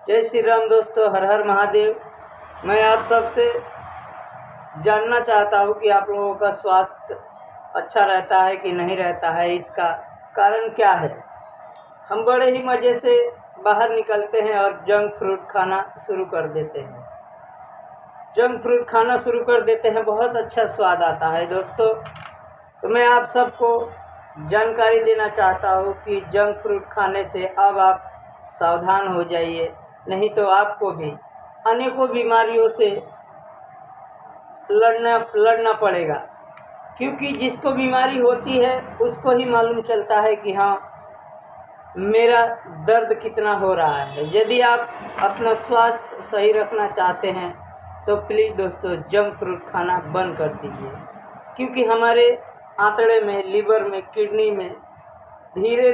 जय श्री राम दोस्तों, हर हर महादेव। मैं आप सबसे जानना चाहता हूँ कि आप लोगों का स्वास्थ्य अच्छा रहता है कि नहीं रहता है, इसका कारण क्या है। हम बड़े ही मज़े से बाहर निकलते हैं और जंक फ्रूट खाना शुरू कर देते हैं। बहुत अच्छा स्वाद आता है दोस्तों। तो मैं आप सबको जानकारी देना चाहता हूँ कि जंक फ्रूट खाने से अब आप सावधान हो जाइए, नहीं तो आपको भी अनेकों बीमारियों से लड़ना पड़ेगा। क्योंकि जिसको बीमारी होती है उसको ही मालूम चलता है कि हाँ, मेरा दर्द कितना हो रहा है। यदि आप अपना स्वास्थ्य सही रखना चाहते हैं तो प्लीज़ दोस्तों जंक फ्रूट खाना बंद कर दीजिए। क्योंकि हमारे आंतड़े में, लीवर में, किडनी में धीरे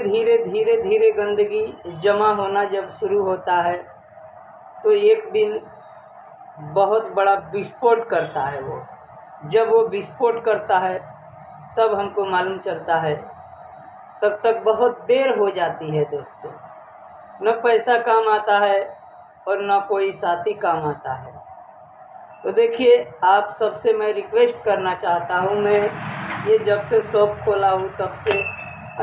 धीरे गंदगी जमा होना जब शुरू होता है तो एक दिन बहुत बड़ा विस्फोट करता है। जब वो विस्फोट करता है तब हमको मालूम चलता है, तब तक बहुत देर हो जाती है दोस्तों। न पैसा काम आता है और न कोई साथी काम आता है। तो देखिए, आप सबसे मैं रिक्वेस्ट करना चाहता हूँ, मैं ये जब से शॉप खोला हूँ तब से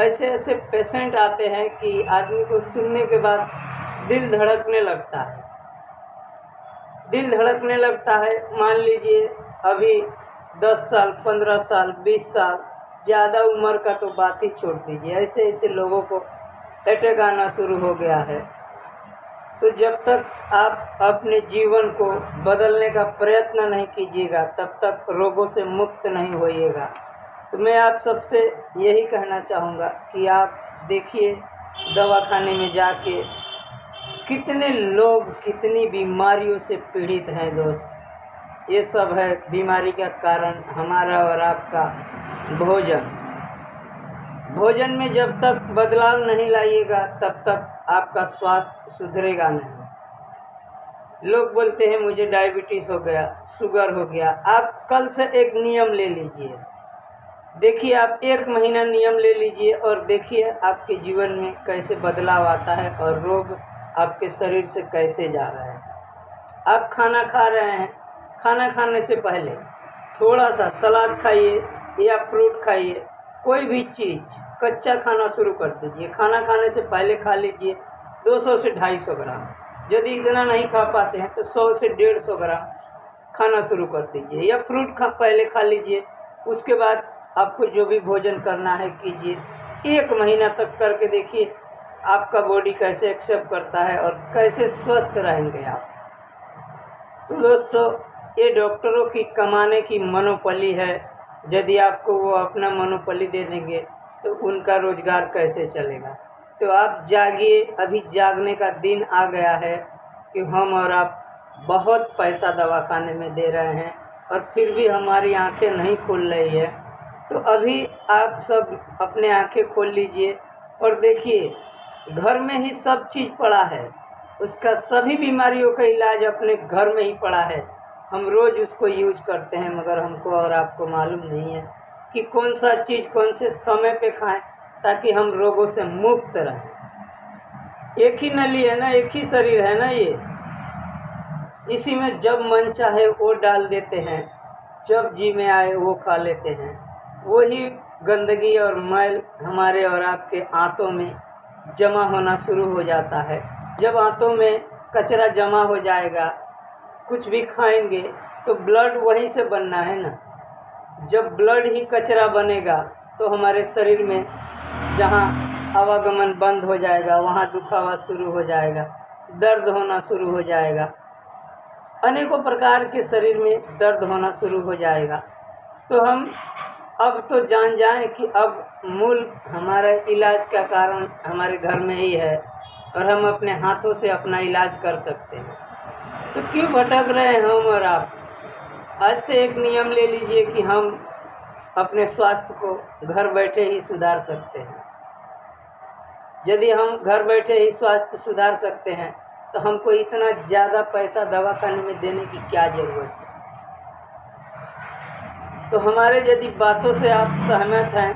ऐसे पेशेंट आते हैं कि आदमी को सुनने के बाद दिल धड़कने लगता है। मान लीजिए अभी 10 साल, 15 साल, 20 साल, ज़्यादा उम्र का तो बात ही छोड़ दीजिए, ऐसे लोगों को अटैक आना शुरू हो गया है। तो जब तक आप अपने जीवन को बदलने का प्रयत्न नहीं कीजिएगा तब तक रोगों से मुक्त नहीं होइएगा। तो मैं आप सबसे यही कहना चाहूँगा कि आप देखिए, दवाखाने में जाके कितने लोग कितनी बीमारियों से पीड़ित हैं दोस्त। ये सब है बीमारी का कारण हमारा और आपका भोजन में जब तक बदलाव नहीं लाइएगा तब तक आपका स्वास्थ्य सुधरेगा नहीं। लोग बोलते हैं मुझे डायबिटीज़ हो गया, शुगर हो गया। आप कल से एक नियम ले लीजिए। देखिए, आप 1 महीना नियम ले लीजिए और देखिए आपके जीवन में कैसे बदलाव आता है और रोग आपके शरीर से कैसे जा रहे हैं। आप खाना खा रहे हैं, खाना खाने से पहले थोड़ा सा सलाद खाइए या फ्रूट खाइए, कोई भी चीज़ कच्चा खाना शुरू कर दीजिए। खाना खाने से पहले खा लीजिए 200 से 250 ग्राम। यदि इतना नहीं खा पाते हैं तो 100 से 150 ग्राम खाना शुरू कर दीजिए, या फ्रूट पहले खा लीजिए। उसके बाद आपको जो भी भोजन करना है कीजिए। 1 महीना तक करके देखिए आपका बॉडी कैसे एक्सेप्ट करता है और कैसे स्वस्थ रहेंगे आप। तो दोस्तों, ये डॉक्टरों की कमाने की मनोपली है। यदि आपको वो अपना मनोपली दे देंगे तो उनका रोजगार कैसे चलेगा। तो आप जागिए, अभी जागने का दिन आ गया है कि हम और आप बहुत पैसा दवाखाने में दे रहे हैं और फिर भी हमारी आंखें नहीं खुल रही है। तो अभी आप सब अपने आंखें खोल लीजिए और देखिए, घर में ही सब चीज़ पड़ा है। उसका सभी बीमारियों का इलाज अपने घर में ही पड़ा है। हम रोज़ उसको यूज करते हैं, मगर हमको और आपको मालूम नहीं है कि कौन सा चीज़ कौन से समय पे खाएं ताकि हम रोगों से मुक्त रहें। एक ही नली है ना, एक ही शरीर है ना ये। इसी में जब मन चाहे वो डाल देते हैं, जब जी में आए वो खा लेते हैं। वही गंदगी और मैल हमारे और आपके आंतों में जमा होना शुरू हो जाता है। जब आंतों में कचरा जमा हो जाएगा, कुछ भी खाएंगे तो ब्लड वहीं से बनना है ना। जब ब्लड ही कचरा बनेगा तो हमारे शरीर में जहाँ आवागमन बंद हो जाएगा, वहाँ दुखावा शुरू हो जाएगा, दर्द होना शुरू हो जाएगा, अनेकों प्रकार के शरीर में दर्द होना शुरू हो जाएगा। तो हम अब तो जान जाएं कि अब मूल हमारा इलाज का कारण हमारे घर में ही है और हम अपने हाथों से अपना इलाज कर सकते हैं। तो क्यों भटक रहे हैं हम और आप। आज से एक नियम ले लीजिए कि हम अपने स्वास्थ्य को घर बैठे ही सुधार सकते हैं। यदि हम घर बैठे ही स्वास्थ्य सुधार सकते हैं तो हमको इतना ज़्यादा पैसा दवाखाने में देने की क्या ज़रूरत है। तो हमारे यदि बातों से आप सहमत हैं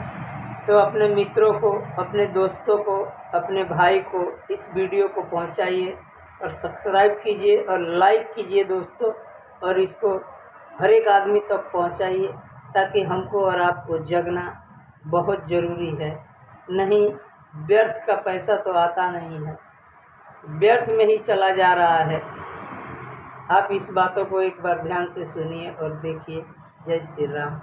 तो अपने मित्रों को, अपने दोस्तों को, अपने भाई को इस वीडियो को पहुंचाइए और सब्सक्राइब कीजिए और लाइक कीजिए दोस्तों, और इसको हर एक आदमी तक पहुंचाइए, ताकि हमको और आपको जगना बहुत ज़रूरी है। नहीं, व्यर्थ का पैसा तो आता नहीं है, व्यर्थ में ही चला जा रहा है। आप इस बातों को एक बार ध्यान से सुनिए और देखिए। जय श्री राम।